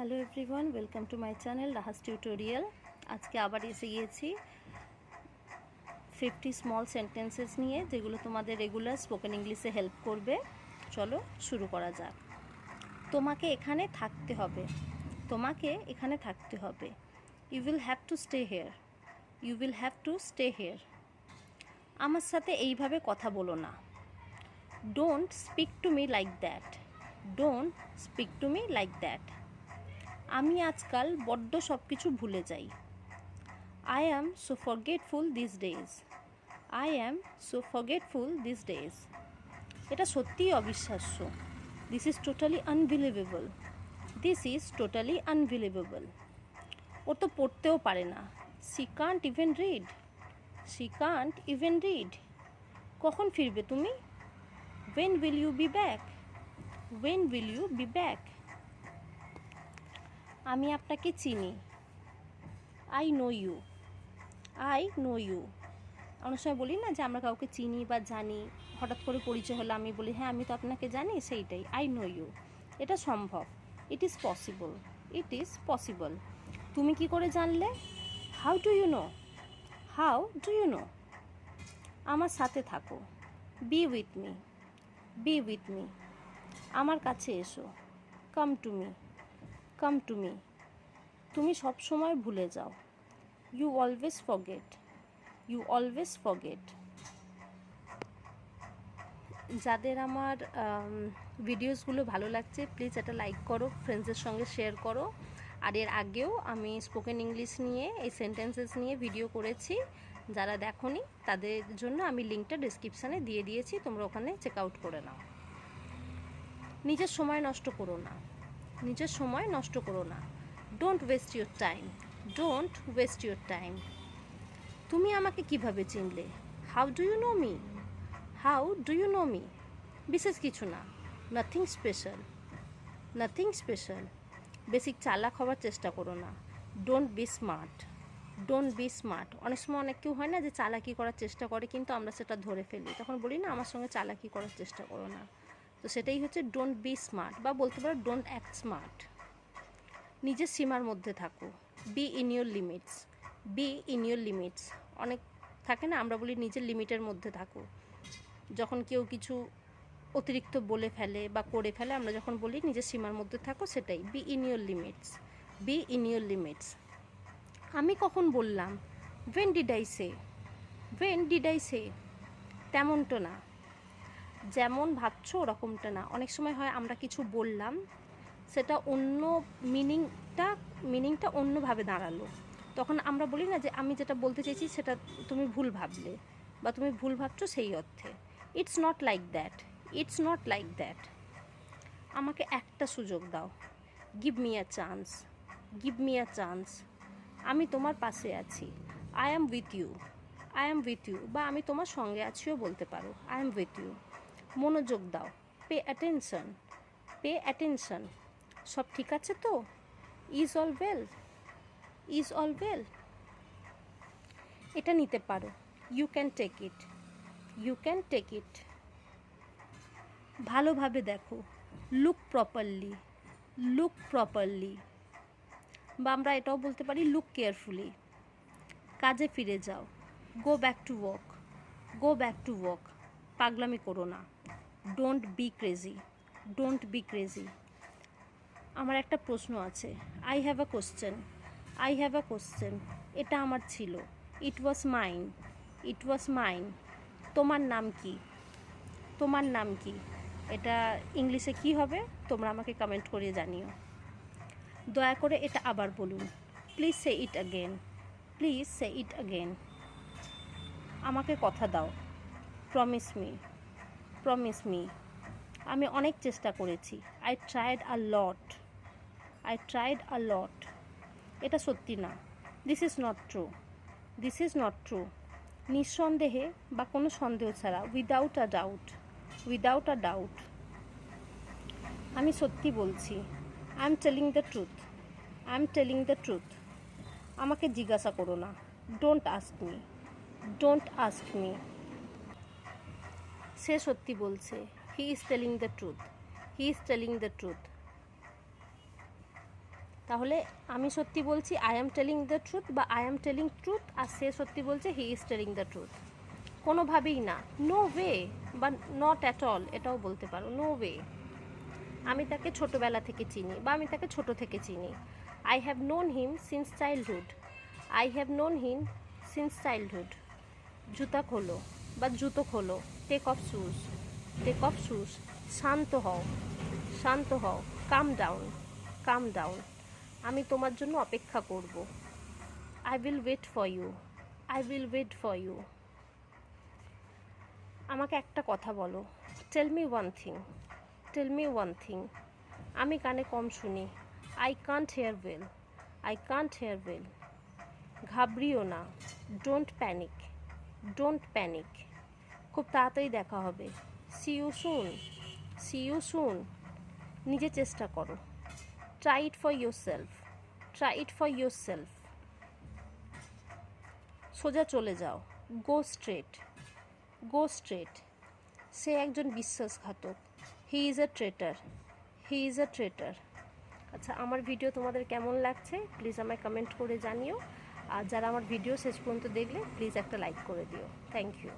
Hello everyone, welcome to my channel Rahaj tutorial. আজকে আবার এসে গিয়েছি 50 স্মল সেন্টেন্সেস নিয়ে, যেগুলো তোমাদের রেগুলার স্পোকেন ইংলিশে হেল্প করবে। চলো শুরু করা যাক। তোমাকে এখানে থাকতে হবে, তোমাকে এখানে থাকতে হবে। You will have to stay here, you will have to stay here. আমার সাথে এইভাবে কথা বলো না। Don't speak to me like that, don't speak to me like that. আমি আজকাল বড্ড সব কিছু ভুলে যাই। I am so forgetful this days, I am so forgetful this days. এটা সত্যিই অবিশ্বাস্য। This is totally unbelievable, this is totally unbelievable. ও তো পড়তেও পারে না। She can't even read, she can't even read. কখন ফিরবে তুমি? When will you be back, when will you be back. আমি আপনাকে চিনি। I know you, I know you. অনেক সময় বলি না যে আমরা কাউকে চিনি বা জানি, হঠাৎ করে পরিচয় হলে আমি বলি হ্যাঁ আমি তো আপনাকে জানি, সেইটাই আই নো ইউ। এটা সম্ভব, it is possible, it is possible. তুমি কি করে জানলে? How do you know, how do you know. আমার সাথে থাকো, be with me, be with me. আমার কাছে এসো, come to me, come to me. তুমি সব সময় ভুলে যাও, you always forget, you always forget. যাদের আমার ভিডিওসগুলো ভালো লাগছে প্লিজ একটা লাইক করো, ফ্রেন্ডসদের সঙ্গে শেয়ার করো। আর এর আগেও আমি স্পোকেন ইংলিশ নিয়ে এই সেন্টেন্সেস নিয়ে ভিডিও করেছি, যারা দেখোনি তাদের জন্য আমি লিঙ্কটা ডেসক্রিপশানে দিয়ে দিয়েছি, তোমরা ওখানে চেক আউট করে নাও। নিজের সময় নষ্ট করো না, নিজের সময় নষ্ট করো না। Don't waste your time, don't waste your time. তুমি আমাকে কিভাবে চিনলে? How do you know me, how do you know me. বিশেষ কিছু না, নাথিং স্পেশাল, নাথিং স্পেশাল। বেসিক চালাক হওয়ার চেষ্টা করো না। Don't be smart, don't be smart. অনেক সময় অনেক কেউ হয় না যে চালাকি করার চেষ্টা করে কিন্তু আমরা সেটা ধরে ফেলি, তখন বলি না আমার সঙ্গে চালাকি করার চেষ্টা করো না। তো সেটাই হচ্ছে ডোন্ট বি স্মার্ট, বা বলতে পারো ডোন্ট অ্যাক্ট স্মার্ট। নিজের সীমার মধ্যে থাকো, B in your limits, be in your limits. অনেক থাকে না আমরা বলি নিজের লিমিটের মধ্যে থাকো। যখন কেউ কিছু অতিরিক্ত বলে ফেলে বা করে ফেলে, আমরা যখন বলি নিজের সীমার মধ্যে থাকো, সেটাই be in your limits, be in your limits. আমি কখন বললাম? When did I say, when did I say. তেমনটা না, যেমন ভাবছো ওরকমটা না। অনেক সময় হয় আমরা কিছু বললাম, সেটা অন্য মিনিংটা অন্যভাবে দাঁড়ালো, তখন আমরা বলি না যে আমি যেটা বলতে চেয়েছি সেটা তুমি ভুল ভাবলে বা তুমি ভুল ভাবছো সেই অর্থে। It's not like that, it's not like that. আমাকে একটা সুযোগ দাও, give me a chance, give me a chance. আমি তোমার পাশে আছি, I am with you, I am with you. বা আমি তোমার সঙ্গে আছিও বলতে পারো, আই অ্যাম উইথ ইউ। মনোযোগ দাও, পে অ্যাটেনশন, পে অ্যাটেনশন। সব ঠিক আছে তো? Is all well, is all well. এটা নিতে পারো, you can take it, you can take it. ভালোভাবে দেখো, লুক প্রপারলি, লুক প্রপারলি। বা আমরা এটাও বলতে পারি লুক কেয়ারফুলি। কাজে ফিরে যাও, go back to work, go back to work. পাগলামি করো না, don't B crazy, don't be crazy. আমার একটা প্রশ্ন আছে, I have a question, I have a question. এটা আমার ছিল, ইট was mine, it was mine. তোমার নাম কি, তোমার নাম কি। এটা ইংলিশে কি হবে তোমরা আমাকে কমেন্ট করে জানিও। দয়া করে এটা আবার বলুন, please say it again, please say it again. আমাকে কথা দাও, প্রমিস মি, প্রমিস মি। আমি অনেক চেষ্টা করেছি, I tried a lot, I tried a lot. এটা সত্যি না, this is not true, this is not true. নিঃসন্দেহে বা কোনো সন্দেহ ছাড়া, without a doubt, without a doubt. আমি সত্যি বলছি, I am telling the truth, I am telling the truth. আমাকে জিজ্ঞাসা করো না, don't ask me, don't ask me. সে সত্যি বলছে, he is telling the truth, he is telling the truth. তাহলে আমি সত্যি বলছি I am telling the truth, বা আই অ্যাম টেলিং ট্রুথ, আর সে সত্যি বলছে he is telling the truth. কোনোভাবেই না, নো ওয়ে, বা নট অ্যাট অল এটাও বলতে পারো, নো ওয়ে। আমি তাকে ছোটোবেলা থেকে চিনি, বা আমি তাকে ছোটো থেকে চিনি। I have known him since childhood, I have known him since childhood. জুতা খোলো বা জুতো খোলো, take off shoes, take off shoes. শান্ত হও, শান্ত হও, কাম ডাউন, কাম ডাউন। আমি তোমার জন্য অপেক্ষা করব, I will wait for you, I will wait for you. আমাকে একটা কথা বলো, tell me one thing, tell me one thing. আমি কানে কম শুনি, I can't hear well, I can't hear well. ঘাবড়িও না, ডোন্ট প্যানিক, ডোন্ট প্যানিক। খুব তাড়াতাড়ি দেখা হবে, see you soon, see you soon. নিজে চেষ্টা করো, try it for yourself, try it for yourself. সোজা চলে যাও, গো স্ট্রেট, গো স্ট্রেট। সে একজন বিশ্বাসঘাতক, he is a ট্রেটার, he is a ট্রেটার। আচ্ছা, আমার ভিডিও তোমাদের কেমন লাগছে প্লিজ আমায় কমেন্ট করে জানিও। আর যারা আমার ভিডিও শেষ পর্যন্ত দেখলে প্লিজ একটা লাইক করে দিও। Thank you.